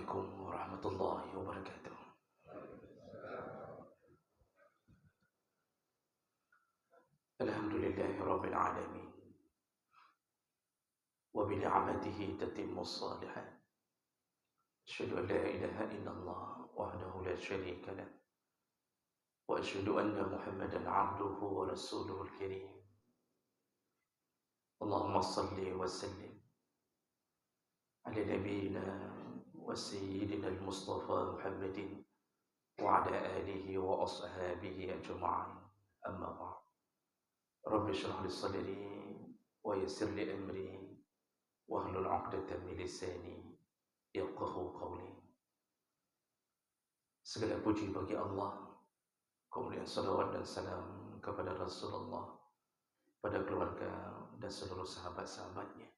عليكم ورحمة الله وبركاته. الحمد لله رب العالمين، وبنعمته تتم الصالحات. أشهد أن لا إله إلا الله وحده لا شريك له، وأشهد أن محمدا عبده ورسوله الكريم. اللهم صل وسلم على نبينا وسيدنا المصطفى محمد وعلى آله وأصحابه أجمعين. أما بعد، رب اشرح لي صدري ويسر لي أمري واحلل عقدة من lisani yafqahu qawli. Segala puji bagi Allah, kemudian salawat dan salam kepada Rasulullah, pada keluarga dan seluruh sahabat-sahabatnya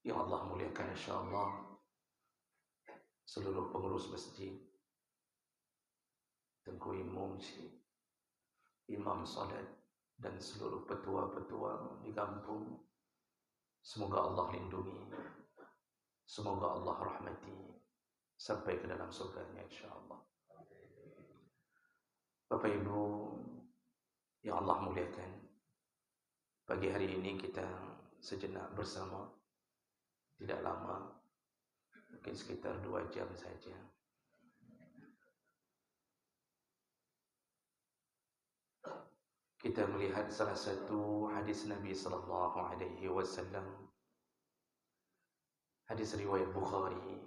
yang Allah muliakan, insyaallah. Seluruh pengurus masjid, Tengku Imam, imam salat, dan seluruh petua-petua di kampung, semoga Allah lindungi, semoga Allah rahmati sampai ke dalam surganya, insyaallah. Bapak Ibu yang Allah muliakan, pagi hari ini kita sejenak bersama, tidak lama, mungkin sekitar 2 jam saja. Kita melihat salah satu hadis Nabi sallallahu alaihi wasallam, hadis riwayat Bukhari.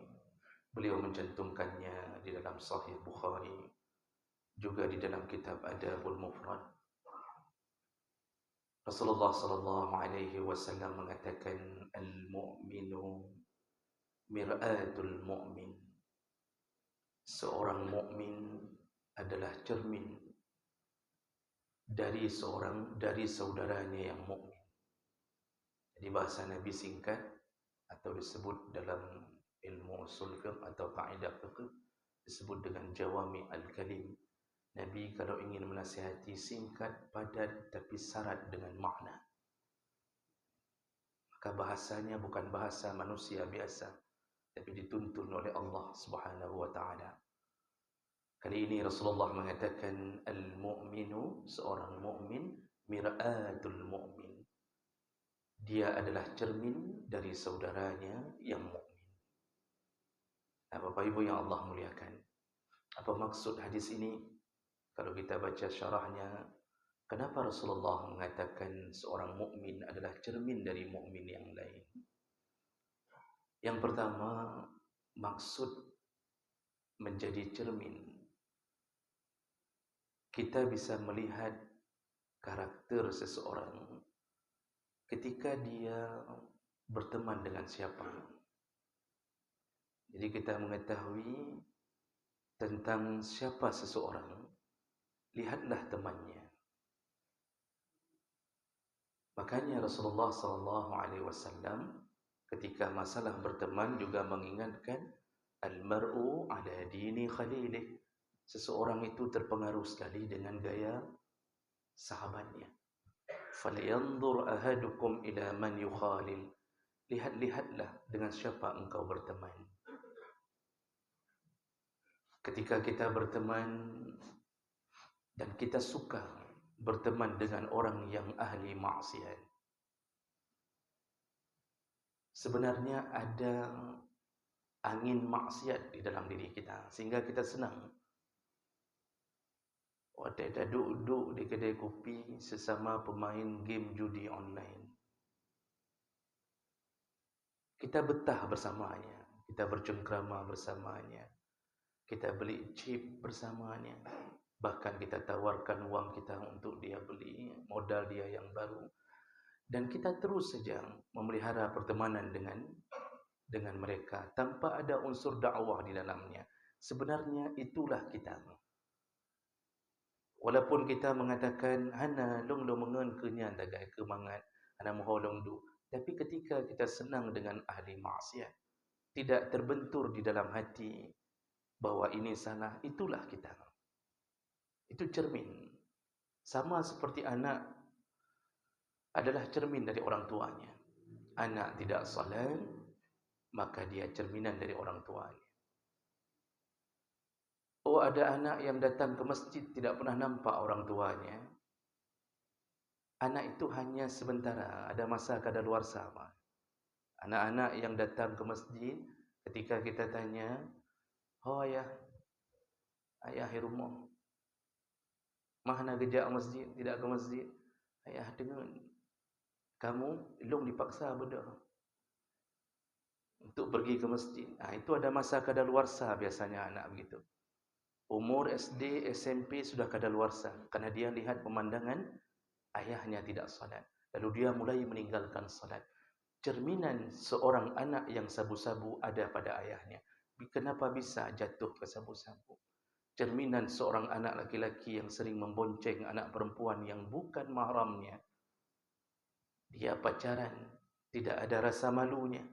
Beliau mencantumkannya di dalam Sahih Bukhari, juga di dalam kitab Adabul Mufrad. Rasulullah sallallahu alaihi wasallam mengatakan, al-mu'minu mir'atul mu'min. Seorang mukmin adalah cermin dari saudaranya yang mukmin. Jadi bahasa Nabi singkat, atau disebut dalam ilmu usul fiqh atau kaidah fiqh disebut dengan jawami al-kalim. Nabi kalau ingin menasihati singkat, padat, tapi syarat dengan makna. Maka bahasanya bukan bahasa manusia biasa, tapi dituntun oleh Allah Subhanahu wa taala. Kali ini Rasulullah mengatakan, al-mu'minu, seorang mukmin, mir'atul mu'min. Dia adalah cermin dari saudaranya yang mukmin. Bapak Ibu yang Allah muliakan, apa maksud hadis ini? Kalau kita baca syarahnya, kenapa Rasulullah mengatakan seorang mukmin adalah cermin dari mukmin yang lain? Yang pertama, maksud menjadi cermin, kita bisa melihat karakter seseorang ketika dia berteman dengan siapa. Jadi kita mengetahui tentang siapa seseorang, lihatlah temannya. Makanya Rasulullah SAW ketika masalah berteman juga mengingatkan, al-mar'u ala dini khalilih. Seseorang itu terpengaruh sekali dengan gaya sahabatnya. Falyanzur ahadukum ila man yukhalil. Lihat-lihatlah dengan siapa engkau berteman. Ketika kita berteman dan kita suka berteman dengan orang yang ahli maksiat, sebenarnya ada angin maksiat di dalam diri kita, sehingga kita senang. Waktu kita duduk di kedai kopi sesama pemain game judi online, kita betah bersamanya, kita bercengkrama bersamanya, kita beli chip bersamanya, bahkan kita tawarkan uang kita untuk dia beli modal dia yang baru, dan kita terus saja memelihara pertemanan dengan mereka tanpa ada unsur dakwah di dalamnya. Sebenarnya itulah kita. Walaupun kita mengatakan hana long mengen kenyan tagai kemangat, hana moho long du, tapi ketika kita senang dengan ahli maksiat, tidak terbentur di dalam hati bahwa ini salah, itulah kita. Itu cermin. Sama seperti anak adalah cermin dari orang tuanya. Anak tidak salat, maka dia cerminan dari orang tuanya. Oh, ada anak yang datang ke masjid tidak pernah nampak orang tuanya. Anak itu hanya sementara, ada masa kadaluarsa. Anak-anak yang datang ke masjid, ketika kita tanya, "Oh ayah, ayah di rumah, mana kerja masjid, tidak ke masjid?" "Ayah dengar, kamu belum dipaksa betul untuk pergi ke masjid." Itu ada masa kadaluarsa biasanya anak begitu. Umur SD, SMP sudah kadaluarsa karena dia lihat pemandangan ayahnya tidak salat. Lalu dia mulai meninggalkan salat. Cerminan seorang anak yang sabu-sabu ada pada ayahnya. Kenapa bisa jatuh ke sabu-sabu? Cerminan seorang anak laki-laki yang sering membonceng anak perempuan yang bukan mahramnya. Dia pacaran, tidak ada rasa malunya.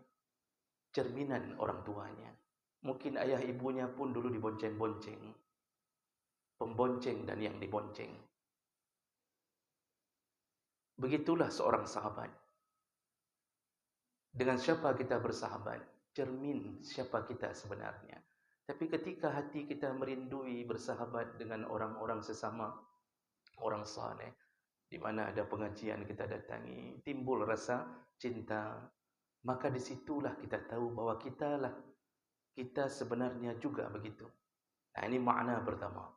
Cerminan orang tuanya. Mungkin ayah ibunya pun dulu dibonceng-bonceng. Pembonceng dan yang dibonceng. Begitulah seorang sahabat. Dengan siapa kita bersahabat, cermin siapa kita sebenarnya. Tapi ketika hati kita merindui bersahabat dengan orang-orang sesama, orang saleh, di mana ada pengajian kita datangi, timbul rasa cinta, maka disitulah kita tahu bahwa kita sebenarnya juga begitu. Ini makna pertama.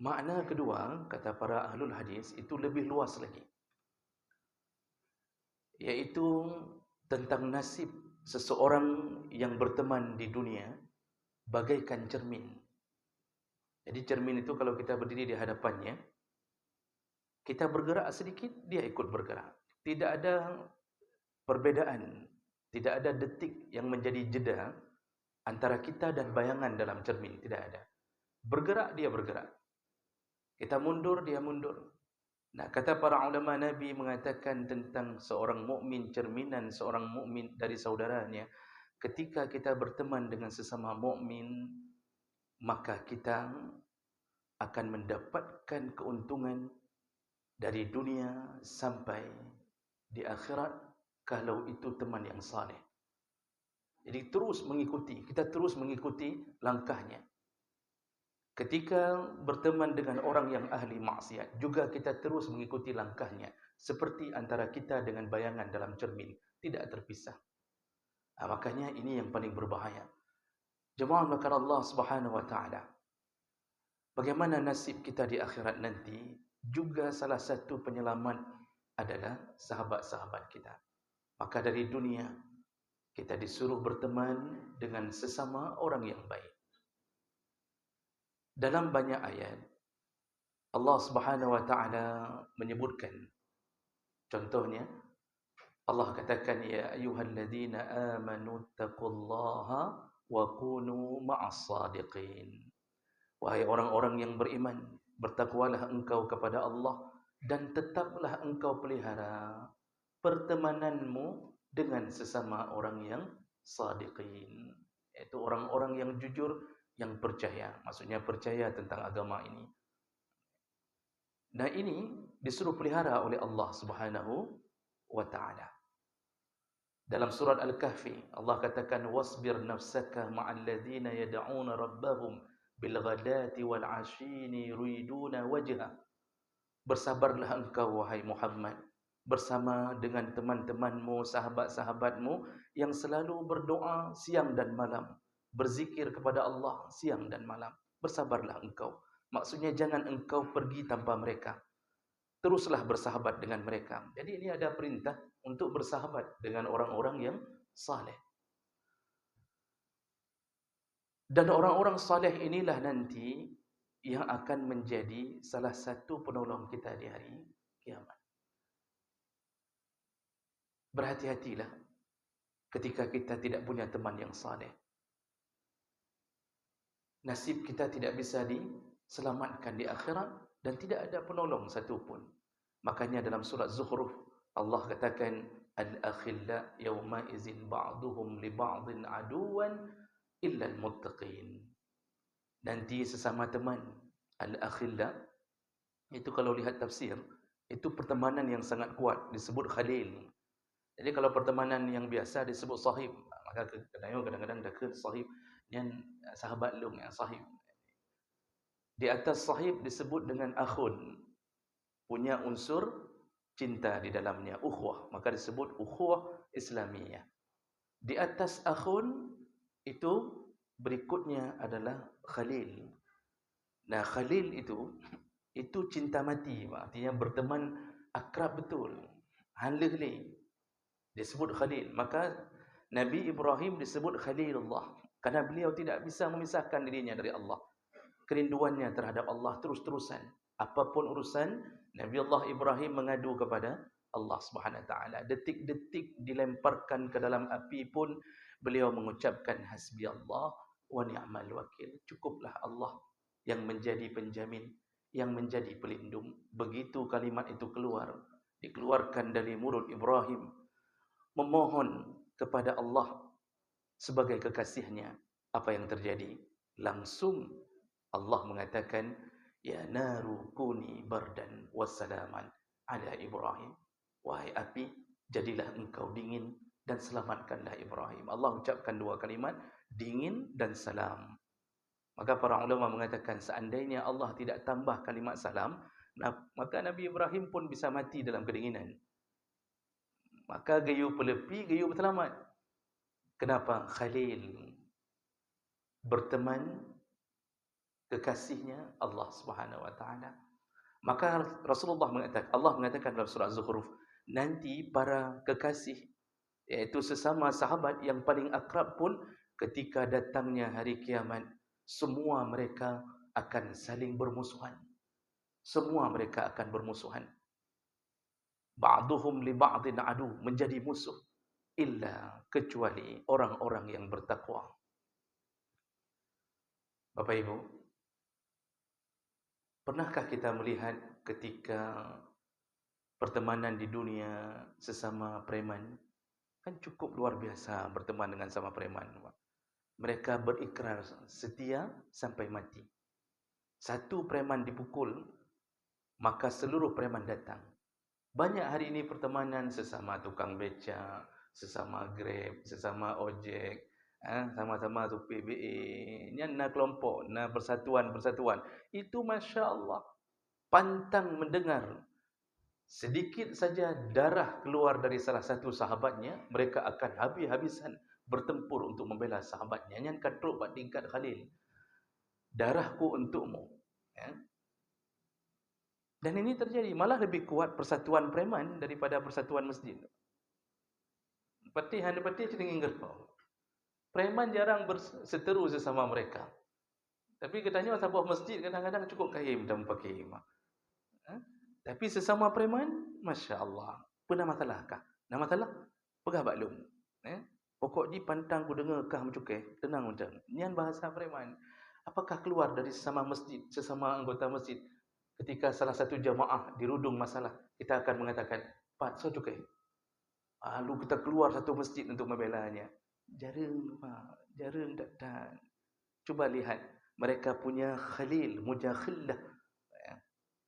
Makna kedua, kata para ahlul hadis, itu lebih luas lagi. Yaitu tentang nasib seseorang yang berteman di dunia bagaikan cermin. Jadi cermin itu kalau kita berdiri di hadapannya, kita bergerak sedikit, dia ikut bergerak. Tidak ada perbedaan, tidak ada detik yang menjadi jeda antara kita dan bayangan dalam cermin, tidak ada. Bergerak, dia bergerak. Kita mundur, dia mundur. Nah, kata para ulama Nabi mengatakan tentang seorang mukmin, cerminan seorang mukmin dari saudaranya. Ketika kita berteman dengan sesama mukmin, maka kita akan mendapatkan keuntungan dari dunia sampai di akhirat kalau itu teman yang saleh. Jadi kita terus mengikuti langkahnya. Ketika berteman dengan orang yang ahli maksiat, juga kita terus mengikuti langkahnya. Seperti antara kita dengan bayangan dalam cermin, tidak terpisah. Makanya ini yang paling berbahaya. Jemaah maka Allah Subhanahu wa taala. Bagaimana nasib kita di akhirat nanti? Juga salah satu penyelamat adalah sahabat-sahabat kita. Maka dari dunia kita disuruh berteman dengan sesama orang yang baik. Dalam banyak ayat Allah Subhanahu wa taala menyebutkan, contohnya Allah katakan, ya ayyuhalladzina amanu taqullaha wa kunu ma'as sadiqin. Wahai orang-orang yang beriman, bertakwalah engkau kepada Allah dan tetaplah engkau pelihara pertemananmu dengan sesama orang yang sadiqin, yaitu orang-orang yang jujur, yang percaya. Maksudnya percaya tentang agama ini. Nah, ini disuruh pelihara oleh Allah Subhanahu wa taala. Dalam surat Al-Kahfi Allah katakan, wasbir nafsaka ma'al ladzina yad'una rabbahum bil ghadati wal 'ashini yuriduna wajha. Bersabarlah engkau wahai Muhammad bersama dengan teman-temanmu, sahabat-sahabatmu yang selalu berdoa siang dan malam, berzikir kepada Allah siang dan malam. Bersabarlah engkau. Maksudnya jangan engkau pergi tanpa mereka. Teruslah bersahabat dengan mereka. Jadi ini ada perintah untuk bersahabat dengan orang-orang yang saleh. Dan orang-orang saleh inilah nanti yang akan menjadi salah satu penolong kita di hari kiamat. Berhati-hatilah ketika kita tidak punya teman yang saleh. Nasib kita tidak bisa diselamatkan di akhirat dan tidak ada penolong satupun. Makanya dalam surat Zukhruf Allah katakan, al-akhilla yawma izin ba'duhum li ba'din aduwan illa al-muttaqin. Nanti sesama teman, al-akhilla itu kalau lihat tafsir, itu pertemanan yang sangat kuat, disebut khalil. Jadi kalau pertemanan yang biasa disebut sahib, Maka kadang-kadang dekat sahib yang sahabat long yang sahib. Di atas sahib disebut dengan akhun, punya unsur cinta di dalamnya, ukhuwah, maka disebut ukhuwah Islamiyah. Di atas akhun itu berikutnya adalah khalil. Nah, khalil itu cinta mati, artinya berteman akrab betul. Halih disebut khalil. Maka Nabi Ibrahim disebut Khalilullah karena beliau tidak bisa memisahkan dirinya dari Allah. Kerinduannya terhadap Allah terus-terusan. Apapun urusan, Nabi Allah Ibrahim mengadu kepada Allah Subhanahu Wa Taala. Detik-detik dilemparkan ke dalam api pun beliau mengucapkan hasbi Allah wa ni'mal wakil. Cukuplah Allah yang menjadi penjamin, yang menjadi pelindung. Begitu kalimat itu keluar, dikeluarkan dari mulut Ibrahim, memohon kepada Allah sebagai kekasihnya, apa yang terjadi? Langsung Allah mengatakan, ya naru kuni bardan wassalaman ala Ibrahim. Wahai api, jadilah engkau dingin dan selamatkanlah Ibrahim. Allah ucapkan dua kalimat, dingin dan salam. Maka para ulama mengatakan, seandainya Allah tidak tambah kalimat salam, maka Nabi Ibrahim pun bisa mati dalam kedinginan. Maka gayu pelepi, gayu berselamat. Kenapa? Khalil, berteman kekasihnya Allah Subhanahu Wa Taala. Maka Allah mengatakan dalam surah Az-Zukhruf, nanti para kekasih, yaitu sesama sahabat yang paling akrab pun, ketika datangnya hari kiamat, semua mereka akan saling bermusuhan. Semua mereka akan bermusuhan. Ba'duhum li ba'din adu, menjadi musuh, illa, kecuali orang-orang yang bertakwa. Bapak Ibu, pernahkah kita melihat ketika pertemanan di dunia sesama preman? Kan cukup luar biasa berteman dengan sama preman. Mereka berikrar setia sampai mati. Satu preman dipukul, maka seluruh preman datang. Banyak hari ini pertemanan sesama tukang beca, sesama Grab, sesama ojek, sama-sama supir BA, na kelompok, na persatuan-persatuan. Itu Masya Allah, pantang mendengar sedikit saja darah keluar dari salah satu sahabatnya, mereka akan habis-habisan bertempur untuk membela sahabatnya. Yang katruk pak tingkat Khalil, darahku untukmu. Dan ini terjadi, malah lebih kuat persatuan preman daripada persatuan masjid. Petihan cenderung gerpau. Preman jarang berseteru sesama mereka. Tapi katanya sebuah masjid kadang-kadang cukup kahim dan pakai imam. Tapi sesama preman, Masya Allah. Pernah masalahkah? Nah masalah, pegah baklum. Pokok di pantang ku dengar kah mencukai, tenang macam. Nian bahasa preman. Apakah keluar dari sesama masjid, sesama anggota masjid, ketika salah satu jamaah dirudung masalah, kita akan mengatakan, Pak, so cukai. Lalu kita keluar satu masjid untuk membelanya. Jarang, Pak. Jarang tak. Cuba lihat, mereka punya khalil, mujakhillah.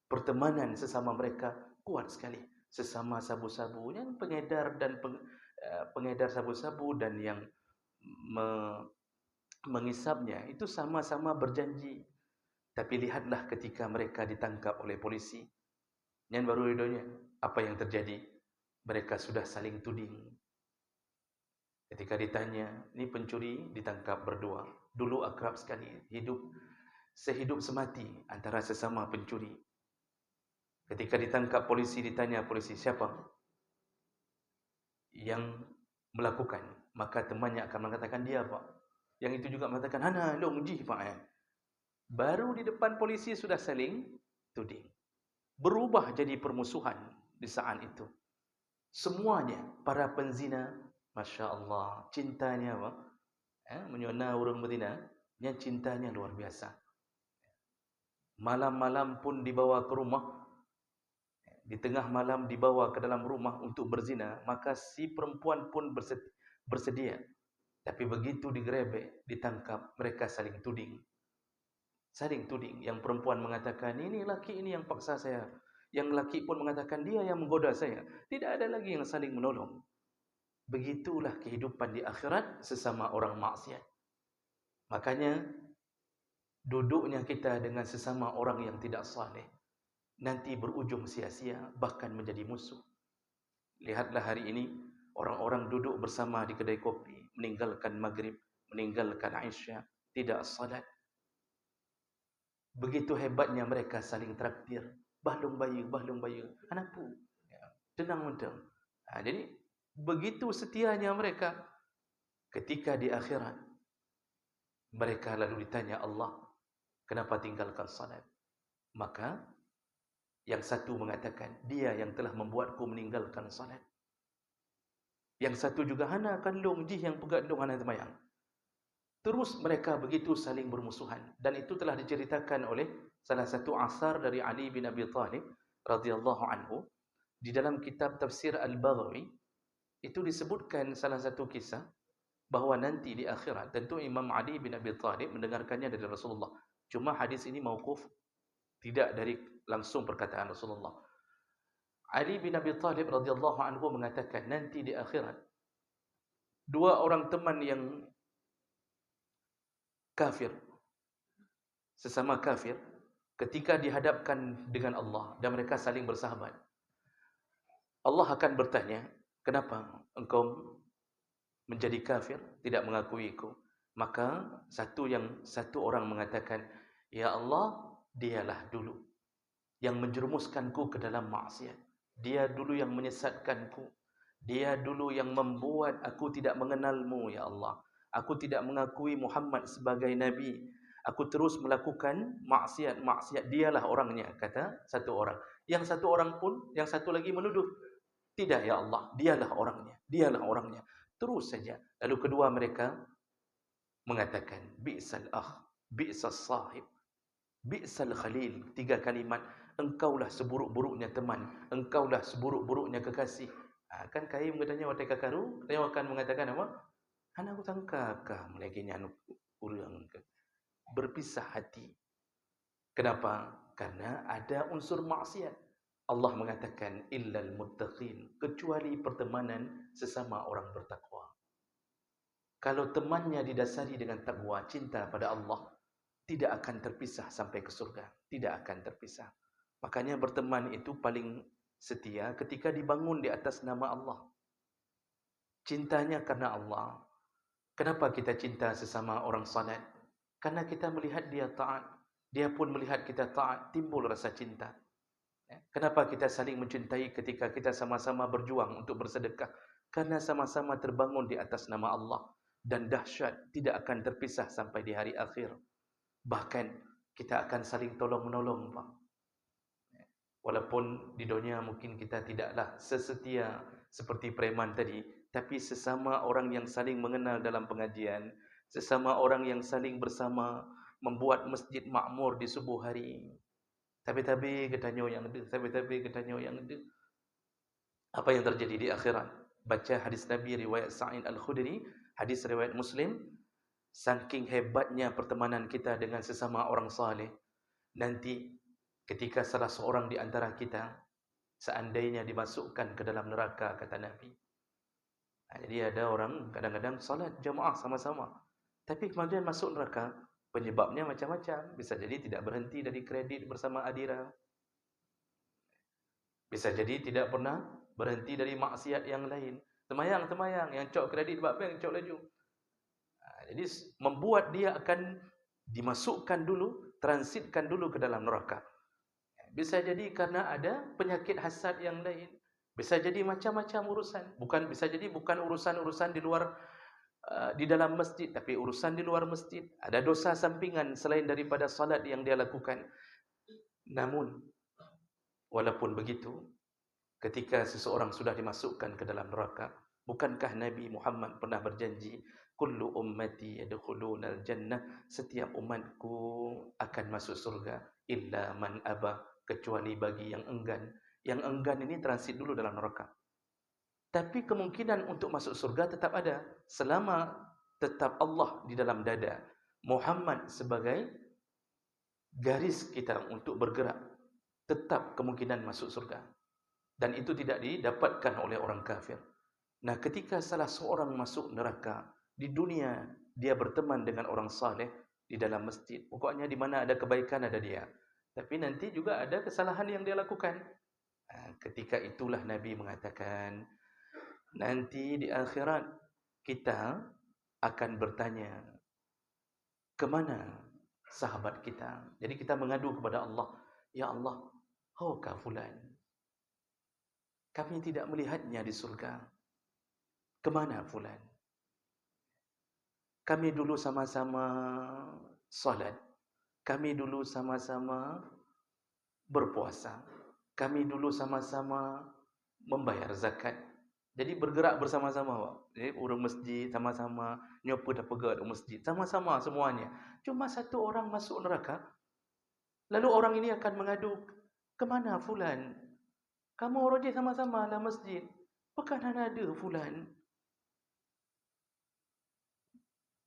Pertemanan sesama mereka kuat sekali. Sesama sabu-sabu, yang pengedar dan pengedar sabu-sabu dan yang mengisapnya, itu sama-sama berjanji. Tapi lihatlah ketika mereka ditangkap oleh polisi, yang baru hidupnya, apa yang terjadi? Mereka sudah saling tuding. Ketika ditanya, ini pencuri ditangkap berdua. Dulu akrab sekali, sehidup semati antara sesama pencuri. Ketika ditangkap polisi, ditanya polisi, siapa yang melakukan? Maka temannya akan mengatakan, dia Pak. Yang itu juga mengatakan, hana long ji Pak. Baru di depan polisi sudah saling tuding. Berubah jadi permusuhan di saat itu. Semuanya, para penzina, Masya Allah, cintanya Pak. Menyona urun betina, yang cintanya luar biasa. Malam-malam pun dibawa ke rumah. Di tengah malam dibawa ke dalam rumah untuk berzina, maka si perempuan pun bersedia. Tapi begitu digerebek, ditangkap, mereka saling tuding. Saling tuding. Yang perempuan mengatakan, ini laki ini yang paksa saya. Yang laki pun mengatakan, dia yang menggoda saya. Tidak ada lagi yang saling menolong. Begitulah kehidupan di akhirat sesama orang maksiat. Makanya duduknya kita dengan sesama orang yang tidak saleh nanti berujung sia-sia, bahkan menjadi musuh. Lihatlah hari ini orang-orang duduk bersama di kedai kopi, meninggalkan maghrib, meninggalkan isya, tidak salat. Begitu hebatnya mereka saling traktir. Bahlung bayu, anapu. Tenang mentang. Jadi begitu setianya mereka. Ketika di akhirat mereka lalu ditanya Allah, kenapa tinggalkan salat? Maka yang satu mengatakan, dia yang telah membuatku meninggalkan salat. Yang satu juga, hana akan long jih yang pegat dong hana temayang. Terus mereka begitu saling bermusuhan. Dan itu telah diceritakan oleh salah satu asar dari Ali bin Abi Thalib radhiyallahu anhu. Di dalam kitab tafsir Al-Baghawi, itu disebutkan salah satu kisah, bahawa nanti di akhirat, tentu Imam Ali bin Abi Thalib mendengarkannya dari Rasulullah. Cuma hadis ini mauquf, tidak dari langsung perkataan Rasulullah. Ali bin Abi Thalib radhiyallahu anhu mengatakan, nanti di akhirat, dua orang teman yang kafir, sesama kafir, ketika dihadapkan dengan Allah dan mereka saling bersahabat, Allah akan bertanya, kenapa engkau menjadi kafir, tidak mengakuiku? Maka satu orang mengatakan, ya Allah, dialah dulu yang menjerumuskanku ke dalam maksiat. Dia dulu yang menyesatkanku. Dia dulu yang membuat aku tidak mengenalmu, ya Allah. Aku tidak mengakui Muhammad sebagai Nabi. Aku terus melakukan maksiat. Dialah orangnya, kata satu orang. Yang satu orang pun, yang satu lagi menuduh, tidak ya Allah, dialah orangnya. Dialah orangnya. Terus saja. Lalu kedua mereka mengatakan, bi'sal akh, bi'sal sahib, bi'sal khalil. 3 kalimat. Engkaulah seburuk-buruknya teman, engkaulah seburuk-buruknya kekasih. Kan kaim katanya watai kakaru, dia akan mengatakan apa? Hana aku tangkakah melakinya anu urang ke. Berpisah hati. Kenapa? Karena ada unsur maksiat. Allah mengatakan illal muttaqin, kecuali pertemanan sesama orang bertakwa. Kalau temannya didasari dengan takwa, cinta pada Allah, tidak akan terpisah sampai ke surga, tidak akan terpisah. Makanya berteman itu paling setia ketika dibangun di atas nama Allah. Cintanya karena Allah. Kenapa kita cinta sesama orang salat? Karena kita melihat dia taat. Dia pun melihat kita taat, timbul rasa cinta. Kenapa kita saling mencintai ketika kita sama-sama berjuang untuk bersedekah? Karena sama-sama terbangun di atas nama Allah. Dan dahsyat tidak akan terpisah sampai di hari akhir. Bahkan kita akan saling tolong-menolong, Pak. Walaupun di dunia mungkin kita tidaklah sesetia seperti preman tadi, tapi sesama orang yang saling mengenal dalam pengajian, sesama orang yang saling bersama membuat masjid makmur di subuh hari. Tapi katanya yang ada, tapi katanya yang ada. Apa yang terjadi di akhirat? Baca hadis Nabi riwayat Sa'id Al-Khudri, hadis riwayat Muslim, saking hebatnya pertemanan kita dengan sesama orang saleh, nanti ketika salah seorang di antara kita seandainya dimasukkan ke dalam neraka, kata Nabi. Jadi ada orang kadang-kadang salat jamaah sama-sama, tapi kemudian masuk neraka, penyebabnya macam-macam. Bisa jadi tidak berhenti dari kredit bersama Adira. Bisa jadi tidak pernah berhenti dari maksiat yang lain. Temayang, yang cok kredit buat bank, cok laju. Jadi membuat dia akan dimasukkan dulu, transitkan dulu ke dalam neraka. Bisa jadi karena ada penyakit hasad yang lain. Bisa jadi macam-macam urusan. Bisa jadi bukan urusan-urusan di luar, di dalam masjid, tapi urusan di luar masjid. Ada dosa sampingan selain daripada salat yang dia lakukan. Namun, walaupun begitu, ketika seseorang sudah dimasukkan ke dalam neraka, bukankah Nabi Muhammad pernah berjanji, kullu ummati yadkhulunal jannah, setiap umatku akan masuk surga, illa man aba, kecuali bagi yang enggan. Yang enggan ini transit dulu dalam neraka. Tapi kemungkinan untuk masuk surga tetap ada, selama tetap Allah di dalam dada, Muhammad sebagai garis kita untuk bergerak, tetap kemungkinan masuk surga. Dan itu tidak didapatkan oleh orang kafir. Nah, ketika salah seorang masuk neraka, di dunia dia berteman dengan orang saleh di dalam masjid. Pokoknya di mana ada kebaikan ada dia. Tapi nanti juga ada kesalahan yang dia lakukan. Ketika itulah Nabi mengatakan, nanti di akhirat kita akan bertanya, kemana sahabat kita? Jadi kita mengadu kepada Allah, ya Allah, haukah fulan? Kami tidak melihatnya di surga. Kemana fulan? Kami dulu sama-sama salat. Kami dulu sama-sama berpuasa. Kami dulu sama-sama membayar zakat. Jadi bergerak bersama-sama, Pak. Jadi urus masjid sama-sama, nyopa dah pegat masjid sama-sama semuanya. Cuma satu orang masuk neraka, lalu orang ini akan mengadu, kemana fulan? Kamu orang dia sama-sama dalam masjid. Bukan ada fulan.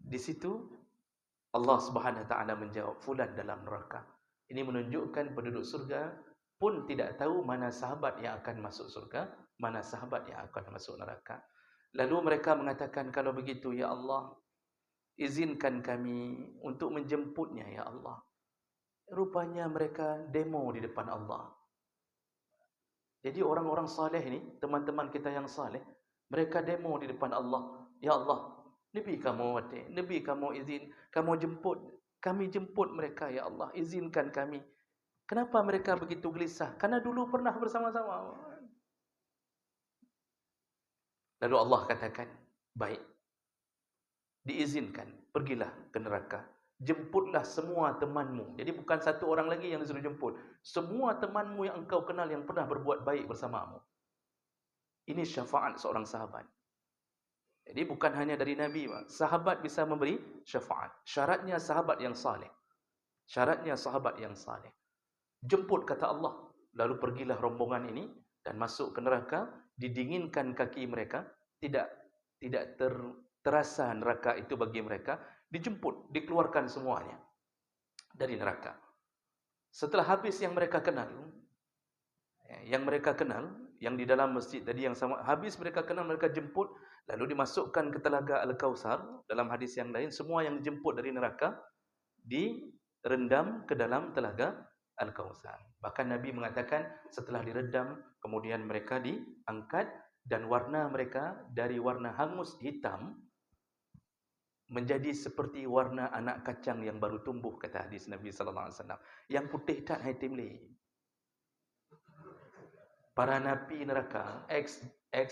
Di situ Allah Subhanahu Wa Taala menjawab, fulan dalam neraka. Ini menunjukkan penduduk surga pun tidak tahu mana sahabat yang akan masuk surga, mana sahabat yang akan masuk neraka. Lalu mereka mengatakan, kalau begitu ya Allah, izinkan kami untuk menjemputnya ya Allah. Rupanya mereka demo di depan Allah. Jadi orang-orang saleh ini, teman-teman kita yang saleh, mereka demo di depan Allah. Ya Allah, Nabi kamu izin, kami jemput mereka ya Allah, izinkan kami. Kenapa mereka begitu gelisah? Karena dulu pernah bersama-sama. Lalu Allah katakan, baik, diizinkan, pergilah ke neraka. Jemputlah semua temanmu. Jadi bukan satu orang lagi yang disuruh jemput. Semua temanmu yang engkau kenal yang pernah berbuat baik bersamamu. Ini syafaat seorang sahabat. Jadi bukan hanya dari Nabi, sahabat bisa memberi syafaat. Syaratnya sahabat yang saleh. Syaratnya sahabat yang saleh. Jemput kata Allah. Lalu pergilah rombongan ini dan masuk ke neraka, didinginkan kaki mereka, tidak terasa neraka itu bagi mereka, dijemput, dikeluarkan semuanya dari neraka. Setelah habis yang mereka kenal, yang di dalam masjid tadi yang sama, habis mereka kenal, mereka jemput, lalu dimasukkan ke telaga Al-Kautsar. Dalam hadis yang lain, semua yang dijemput dari neraka direndam ke dalam telaga Al-Kautsar. Bahkan Nabi mengatakan setelah direndam, kemudian mereka diangkat dan warna mereka dari warna hangus hitam menjadi seperti warna anak kacang yang baru tumbuh, kata hadis Nabi sallallahu alaihi wasallam. Yang putih tak hitam le. Para napi neraka, ex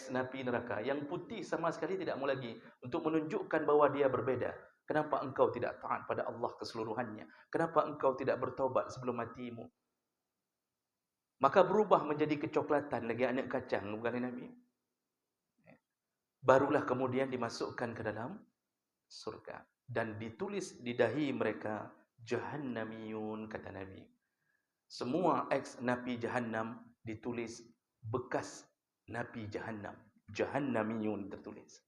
napi neraka, yang putih sama sekali tidak mau lagi, untuk menunjukkan bahawa dia berbeda. Kenapa engkau tidak taat pada Allah keseluruhannya? Kenapa engkau tidak bertaubat sebelum matimu? Maka berubah menjadi kecoklatan lagi anak kacang, bukan Nabi. Barulah kemudian dimasukkan ke dalam surga dan ditulis di dahi mereka jahannamiyun, kata Nabi. Semua ex napi jahannam ditulis bekas napi jahannam, jahannamiyun tertulis.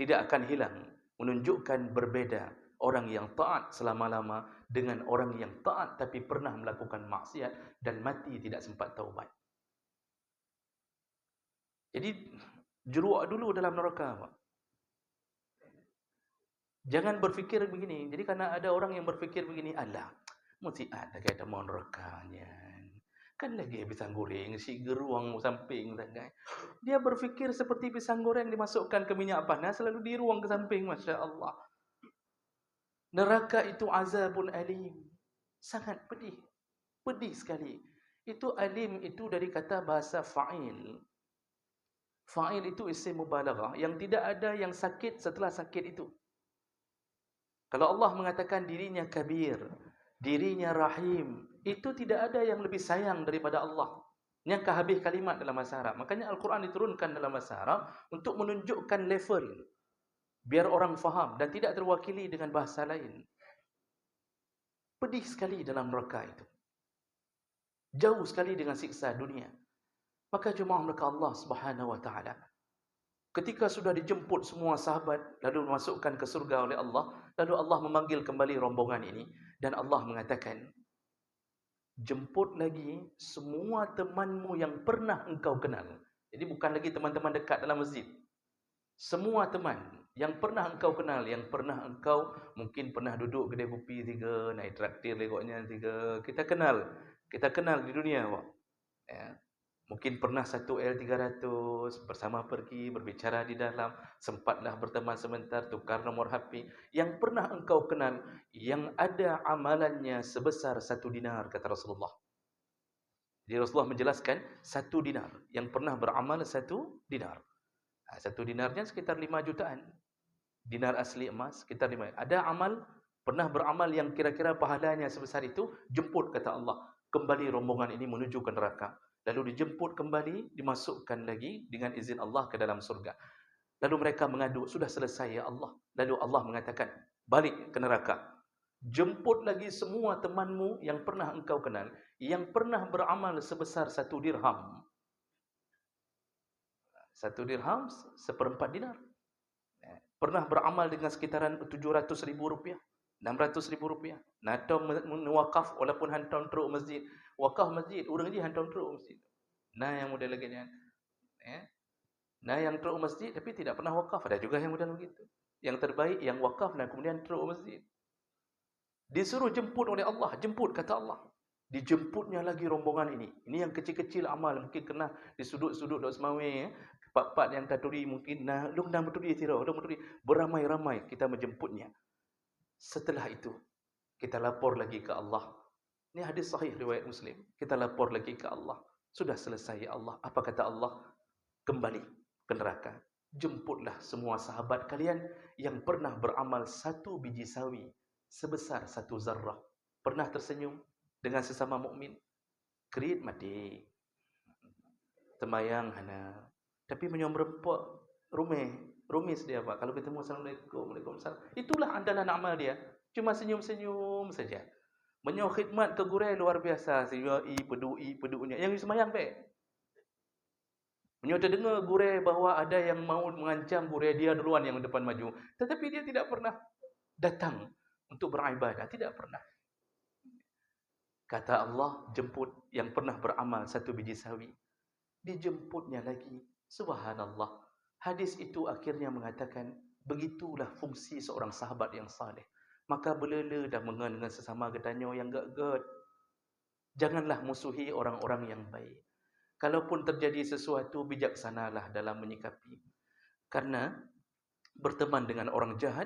Tidak akan hilang, menunjukkan berbeda orang yang taat selama-lama dengan orang yang taat tapi pernah melakukan maksiat dan mati tidak sempat taubat. Jadi jeruak dulu dalam neraka, Pak. Jangan berfikir begini. Jadi karena ada orang yang berfikir begini, alah, mesti ada kata mau nerakanya. Kan lagi pisang goreng, si geruang samping. Dia berfikir seperti pisang goreng dimasukkan ke minyak panas, lalu diruang ke samping, Masya Allah. Neraka itu azabun alim. Sangat pedih. Pedih sekali. Itu alim itu dari kata bahasa fa'il. Fa'il itu isim mubalaghah, yang tidak ada yang sakit setelah sakit itu. Kalau Allah mengatakan dirinya kabir, dirinya rahim, itu tidak ada yang lebih sayang daripada Allah. Yang kehabis kalimat dalam bahasa Arab. Makanya Al-Quran diturunkan dalam bahasa Arab untuk menunjukkan level, biar orang faham dan tidak terwakili dengan bahasa lain. Pedih sekali dalam neraka itu. Jauh sekali dengan siksa dunia. Maka jemaah mereka Allah Subhanahu Wa Taala, ketika sudah dijemput semua sahabat lalu dimasukkan ke surga oleh Allah, lalu Allah memanggil kembali rombongan ini dan Allah mengatakan, jemput lagi semua temanmu yang pernah engkau kenal. Jadi bukan lagi teman-teman dekat dalam masjid. Semua teman yang pernah engkau kenal, yang pernah engkau mungkin pernah duduk kedai kopi 3, naik traktir lekoknya 3, kita kenal di dunia, Pak. Ya. Mungkin pernah satu L300 bersama pergi berbicara di dalam, sempatlah berteman sebentar, tukar nomor HP. Yang pernah engkau kenal, yang ada amalannya sebesar 1 dinar, kata Rasulullah. Jadi Rasulullah menjelaskan 1 dinar, yang pernah beramal 1 dinar. 1 dinarnya sekitar 5 jutaan. Dinar asli emas sekitar 5. Ada amal, pernah beramal yang kira-kira pahalanya sebesar itu, jemput, kata Allah. Kembali rombongan ini menuju ke neraka. Lalu dijemput kembali, dimasukkan lagi dengan izin Allah ke dalam surga. Lalu mereka mengadu, sudah selesai ya Allah. Lalu Allah mengatakan, balik ke neraka. Jemput lagi semua temanmu yang pernah engkau kenal, yang pernah beramal sebesar 1 dirham. 1 dirham, 1/4 dinar. Pernah beramal dengan sekitaran 700 ribu rupiah, 600 ribu rupiah. Atau mewakaf walaupun hantam teruk masjid. Wakaf masjid, orang je hantam teruk masjid. Nah yang model lagi ni. Nah yang teruk masjid tapi tidak pernah wakaf. Ada juga yang model begitu. Yang terbaik yang wakaf dan kemudian teruk masjid. Disuruh jemput oleh Allah. Jemput, kata Allah. Dijemputnya lagi rombongan ini. Ini yang kecil-kecil amal. Mungkin kena di sudut-sudut Dok Semawe. Part-part yang taturi mungkin. Nah, lu dah berturi tirau. Beramai-ramai kita menjemputnya. Setelah itu, kita lapor lagi ke Allah. Ini hadis sahih riwayat Muslim. Kita lapor lagi ke Allah. Sudah selesai ya Allah. Apa kata Allah? Kembali ke neraka. Jemputlah semua sahabat kalian yang pernah beramal 1 biji sawi sebesar 1 zarrah. Pernah tersenyum dengan sesama mukmin? Kerit mati. Temayang hana. Tapi menyom rempok rumis dia, Pak. Kalau ketemu Assalamualaikum, Waalaikumsalam. Itulah andalan amal dia. Cuma senyum-senyum saja. Menyo khidmat ke gurai luar biasa. Sehingga pedunya. Yang semayang baik. Menyo terdengar gurai bahawa ada yang mau mengancam gurai, dia duluan yang depan maju. Tetapi dia tidak pernah datang untuk beribadah. Tidak pernah. Kata Allah, jemput yang pernah beramal 1 biji sawi. Dijemputnya lagi. Subhanallah. Hadis itu akhirnya mengatakan, begitulah fungsi seorang sahabat yang saleh. Maka belela dah mengen dengan sesama getanyo yang gak-gak. Janganlah musuhi orang-orang yang baik. Kalaupun terjadi sesuatu, bijaksanalah dalam menyikapi. Karena berteman dengan orang jahat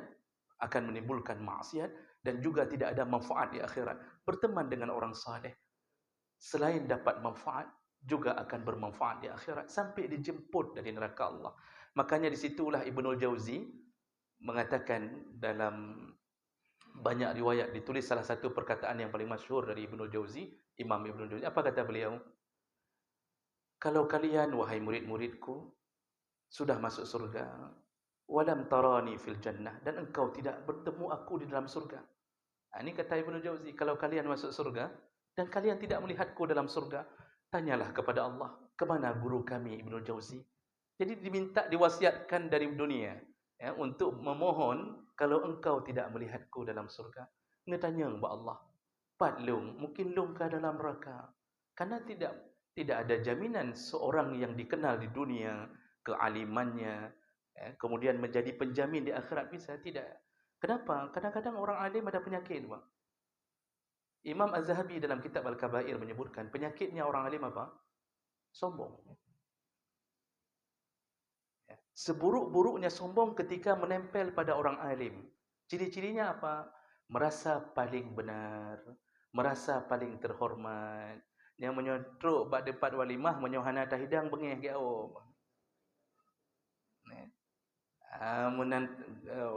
akan menimbulkan maksiat dan juga tidak ada manfaat di akhirat. Berteman dengan orang saleh, selain dapat manfaat, juga akan bermanfaat di akhirat sampai dijemput dari neraka Allah. Makanya disitulah Ibnul Jauzi mengatakan dalam banyak riwayat, ditulis salah satu perkataan yang paling masyhur dari Ibnul Jauzi, Imam Ibnul Jauzi. Apa kata beliau? Kalau kalian, wahai murid-muridku, sudah masuk surga, walam tarani fil jannah, dan engkau tidak bertemu aku di dalam surga. Ini kata Ibnul Jauzi, kalau kalian masuk surga dan kalian tidak melihatku dalam surga, tanyalah kepada Allah, kemana guru kami Ibnul Jauzi? Jadi diminta, diwasiatkan dari dunia ya, untuk memohon, kalau engkau tidak melihatku dalam surga, kena tanya kepada Allah, pat lung, mungkin lung ke dalam neraka. Karena tidak ada jaminan seorang yang dikenal di dunia, kealimannya, kemudian menjadi penjamin di akhirat, bisa tidak. Kenapa? Kadang-kadang orang alim ada penyakit, Pak. Imam Az-Zahabi dalam kitab Al-Kabair menyebutkan penyakitnya orang alim apa? Sombong. Seburuk-buruknya sombong ketika menempel pada orang alim. Ciri-cirinya apa? Merasa paling benar, merasa paling terhormat. Yang menyotrok bak depan walimah, menyohana tahidang bengih ke awak. Munan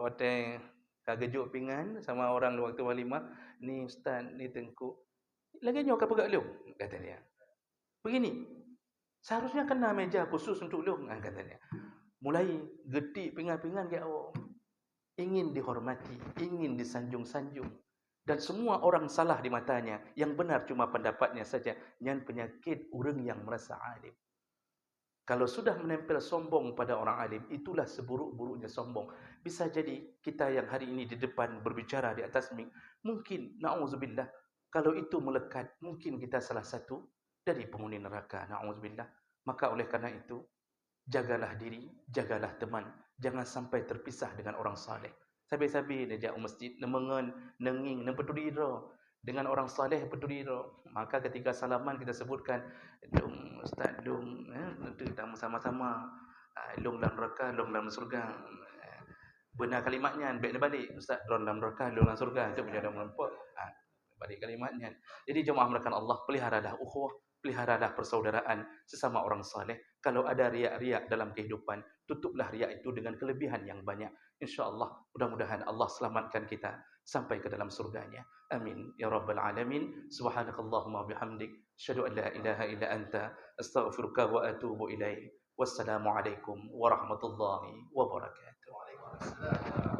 hotel kagejuk pingan sama orang waktu walimah, ni ustaz, ni tengku. Lagi nyo ke pegak lung, kata dia. Begini, seharusnya kena meja khusus untuk lung, kata dia. Mulai getik pingan-pingan ke awak. Ingin dihormati, ingin disanjung-sanjung. Dan semua orang salah di matanya, yang benar cuma pendapatnya saja. Yang penyakit orang yang merasa alim. Kalau sudah menempel sombong pada orang alim, itulah seburuk-buruknya sombong. Bisa jadi kita yang hari ini di depan berbicara di atas mik, mungkin, na'udzubillah, kalau itu melekat, mungkin kita salah satu dari penghuni neraka, na'udzubillah. Maka oleh karena itu, Jagalah diri, jagalah teman. Jangan sampai terpisah dengan orang saleh. Sabi-sabi dia jauh masjid, nemengen, nenging, nepedulira. Dengan orang saleh pedulira. Maka ketika salaman kita sebutkan, Dong, Ustaz, dong, kita sama-sama. Long dalam neraka, long dalam surga. Benar kalimatnya, baik dia balik. Ustaz, long dalam neraka, long dalam surga. Itu punya dalam nampak. Balik kalimatnya. Jadi jemaah melakukan Allah, peliharalah ukhuwah, peliharalah persaudaraan sesama orang saleh. Kalau ada riak-riak dalam kehidupan, tutuplah riak itu dengan kelebihan yang banyak. InsyaAllah, mudah-mudahan Allah selamatkan kita sampai ke dalam surganya. Amin. Ya Rabbal Alamin. Subhanakallahumma bihamdik. Asyhadu an la ilaha illa anta. Astaghfiruka wa atubu ilaih. Wassalamualaikum warahmatullahi wabarakatuh. Waalaikumsalam.